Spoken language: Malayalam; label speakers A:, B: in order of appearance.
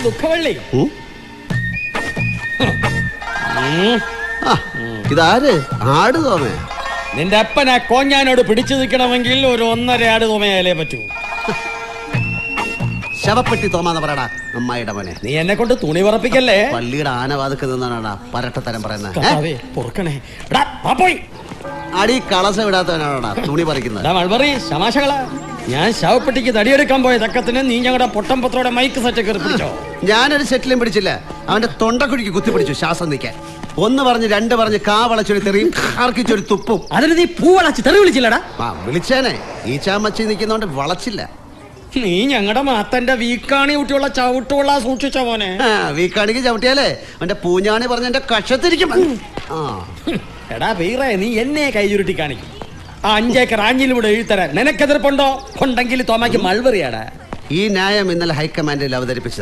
A: ദുഃഖവള്ളി.
B: ഇതാര്? ആട് തോമേ?
A: നിന്റെ അപ്പനെ കോഞ്ഞാനോട് പിടിച്ചു നിൽക്കണമെങ്കിൽ ഒരു 1.5 ആട് തോമയാലേ പറ്റൂ.
B: ശവപ്പെട്ടി തോമാന്ന് പറയടാ അമ്മായിയുടെ മോനെ.
A: നീ എന്നെ കൊണ്ട് തുണി പറപ്പിക്കല്ലേ.
B: പള്ളിയുടെ ആനവാദക്ക് നിന്നാണാ പരട്ടത്തരം പറയുന്നത്.
A: പൊറുക്കണേ.
B: അടി കളസ വിടാത്തവനാണോടാ തുണി പറിക്കുന്നത്.
A: ഞാൻ ശവപ്പെട്ടിക്ക് തടിയെടുക്കാൻ പോയ തക്കത്തിന് നീ ഞങ്ങളുടെ പൊട്ടംപത്രോടെ മൈക്ക് സെറ്റ് കയറി പിടിച്ചോ?
B: ഞാനൊരു സെറ്റിലും പിടിച്ചില്ല. അവന്റെ തൊണ്ടക്കുഴിക്ക് കുത്തി പിടിച്ചു ശ്വാസം നിൽക്കാൻ. 1 പറഞ്ഞ് 2 പറഞ്ഞ് കാ വളച്ചൊരു തെറിയും ആർക്കിച്ചൊരു തുപ്പും.
A: അതിന് നീ പൂ വളച്ച് തെറി വിളിച്ചില്ലടാ?
B: വിളിച്ചേനെ. ഈ ചാമച്ചി നിൽക്കുന്നോണ്ട് വളച്ചില്ല.
A: നീ ഞങ്ങളുടെ മാത്തന്റെ വീക്കാണി കുട്ടിയുള്ള ചവിട്ടുള്ള സൂക്ഷിച്ച മോനെ.
B: വീക്കാണിക്ക് ചവിട്ടിയാലേ അവന്റെ പൂഞ്ഞാണി പറഞ്ഞ എന്റെ കഷത്തിരിക്കും.
A: എടാ വീറേ, നീ എന്നെ കൈ ചുരുട്ടി കാണിക്കും. 5 ഏക്കർ ആഞ്ഞിലൂടെ എഴുത്തരാൻ നിനക്കെതിർപ്പുണ്ടോ? ഉണ്ടെങ്കിൽ തോമാക്ക് മൾവറിയാടാ.
B: ഈ ന്യായം ഇന്നലെ ഹൈക്കമാൻഡിൽ അവതരിപ്പിച്ചത്.